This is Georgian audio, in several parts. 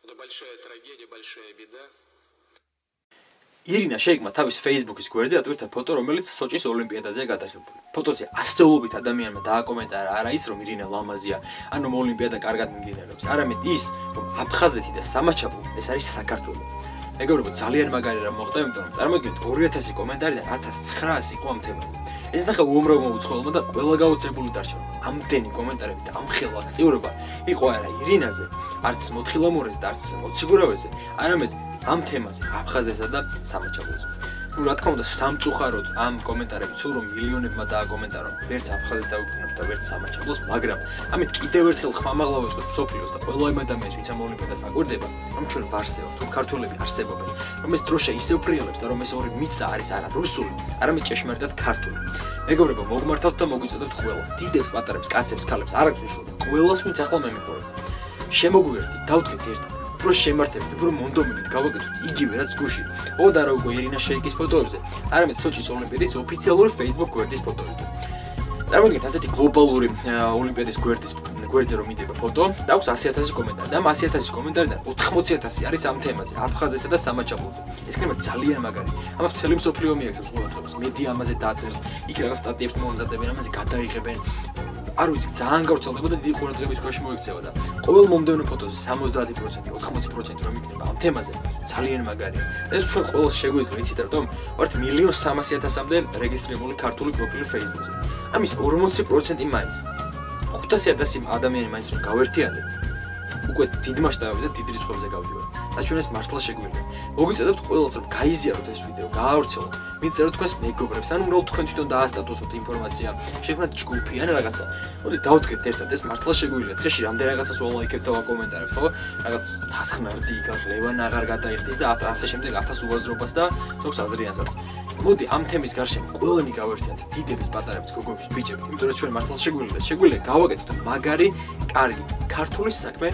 Это большая трагедия, большая беда. ირინა შეიკმა თავის Facebook-ის გვერდზე ატვირთა ფოტო, რომელიც სოჭის ოლიმპიადაზე გადაღებული. ფოტოზე ასეულობით ადამიანმა დააკომენტარა არა ის, რომ ირინა ლამაზია, ან რომ ოლიმპიადა კარგად მიმდინარეობს, არამედ ის, რომ აფხაზეთი და სამაჩაბლო ეს არის საქართველო. მეგობრებო, ძალიან მაგარი რამ მოხდა, იმიტომ რომ წარმოგიდგენთ 2000 კომენტარიდან 1900 იყო ამ თემაზე. ეს ნახა უამრავმა უცხოელმა და ყველა გაოცებული დარჩა. ამდენი კომენტარები და ამ ხელ აქტიურობა იყო არა ირინაზე, არც მოთხილამურეზე და არც მოციგურავეზე, არამედ ამ თემაზე, აფხაზეთსა და სამაჩაბლოზე. Ну, რა თქმა უნდა, სამწუხაროდ ამ კომენტარები თუ რომ მილიონებმა დააკომენტარა, ვერც აფხაზეთს დაუბრუნებთ და ვერც სამაჩაბლოს, მაგრამ ამით კიდევ ერთხელ ხმამაღლა ვეთქვით მსოფლიოს და ყველა იმ ადამიანს, ვინც ამ ოლიმპიადას აკვირდება, რომ ჩვენ ვარსებობთ, თუ ქართველები არსებობენ, რომ ეს დროშა ისევ ფრიალებს და რომ ეს ორი მიწა არის არა რუსული, არამედ ჭეშმარიტად ქართული. მეგობრებო, მოგმართავთ და მოგიწოდებთ ყველას, დიდებს, პატარებს, კაცებს, ქალებს, არ აქვს მნიშვნელობა. ყველას, ვინც ახლა მე მიყურებ. შემოგვიერთდით, დავდგეთ ერთად. Უფრო შემართებით, უფრო მონდომებით გავაკეთოთ იგივე რაც გუში. ოდარ არა უკვე ირინა შეიკის ფოტოებზე, არამედ სოჭის ოლიმპიადის ოფიციალური Facebook გვერდის ფოტოებზე. წარმოგიდგენთ, ასეთი გლობალური ოლიმპიადის გვერდზე რომ მიდება ფოტო, და აქვს 100,000 კომენტარი. და ამ 100,000 კომენტარიდან 80,000 არის ამ თემაზე, აფხაზეთსა და სამაჩაბლოზე. ეს იქნება ძალიან მაგარი. ამას მთელი მსოფლიო მიაქცევს ყურადღებას. მედია ამაზე დაწერს, იქ რაღაც სტატიებს მომზადებენ, ამაზე გადაიღებენ. არ ვიცი, ძალიან გავრცელდება და დიდი ყურადღების ქვეშ მოიქცევა და ყოველ მომდევნო ფოტოზე 70%, 80% რომ იქნება ამ თემაზე, ძალიან მაგარია. ეს ჩვენ ყოველს შეგვიძლია, იცით რატომ? ვართ 1,300,000-მდე რეგისტრირებული ქართული პროფილი Facebook-ზე. ამის 40% მაინც 500,000 ადამიანი მაინც რომ გავერთიანდეთ, უკვე დიდ მასშტაბებზე და დიდ რიცხვებზე გავდივართ. და ჩვენ ეს მართლა შეგვიძლია. მოგიწოდებთ ყველას რომ გაიზიაროთ ეს ვიდეო, გაავრცელოთ. მიწეროთ თქვენს მეგობრებს, ანუ უბრალოდ თქვენ თვითონ დაასტატუსოთ ინფორმაცია, შექმნათ ჯგუფი ან რაღაცა. მოდი დავდგეთ ერთად, ეს მართლა შეგვიძლია. დღეში რამდენ რაღაცას ვალაიქებთ და ვაკომენტარებთ, ხო? რაღაც დასხმარდი იქ ლევან აღარ გადაიხდის და ასე შემდეგ 1000 უაზრობას და ზოგს აზრიანსაც. მოდი ამ თემის გარშემო ყველანი გავერთიათ, დიდების, პატარების, გოგოების, ბიჭების, იმიტომ რომ ჩვენ მართლა შეგვიძლია გავაკეთოთ მაგარი, კარგი ქართული საქმე,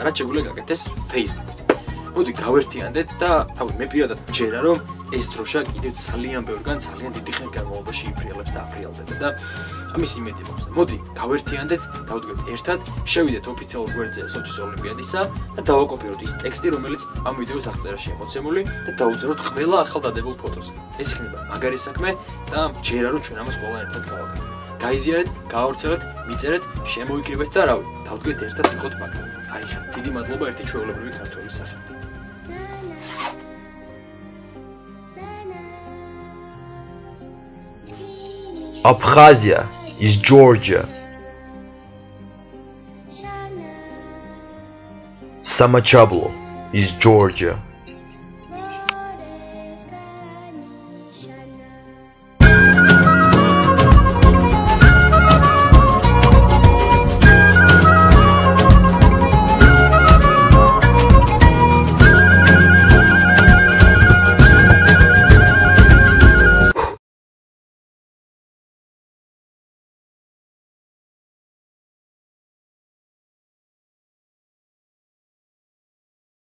რაც შეგვიძლია გაკეთდეს Facebook-ზე. მოდი გავერთიანდეთ და რავი, მე პირადად მჯერა რომ ეს დროშა კიდევ ძალიან ბევრგან ძალიან დიდი ხნის განმავლობაში იფრიალებს და აფრიალდება და ამის იმედი მაქვს. მოდი გავერთიანდეთ, დავდგეთ ერთად, შევიდეთ ოფიციალურ გვერდზე სოჭის ოლიმპიადისა და დავაკოპიროთ ის ტექსტი, რომელიც ამ ვიდეოს აღწერაში ამოცემული და დავუწეროთ ყველა ახალდადებულ ფოტოზე. ეს იქნება მაგარი საქმე და მჯერა რომ ჩვენ ამას ყველა ერთად გავაკეთოთ. გაიზიარეთ, გაავრცელეთ, მიწერეთ, შემოიკრიბეთ და რავი, დავდგეთ ერთად ვიყოთ მაგარი. აი ხა, დიდი მადლობა ერთი ჩვეულებრივი ქართველის სახით. Abkhazia is Georgia. Samachablo is Georgia.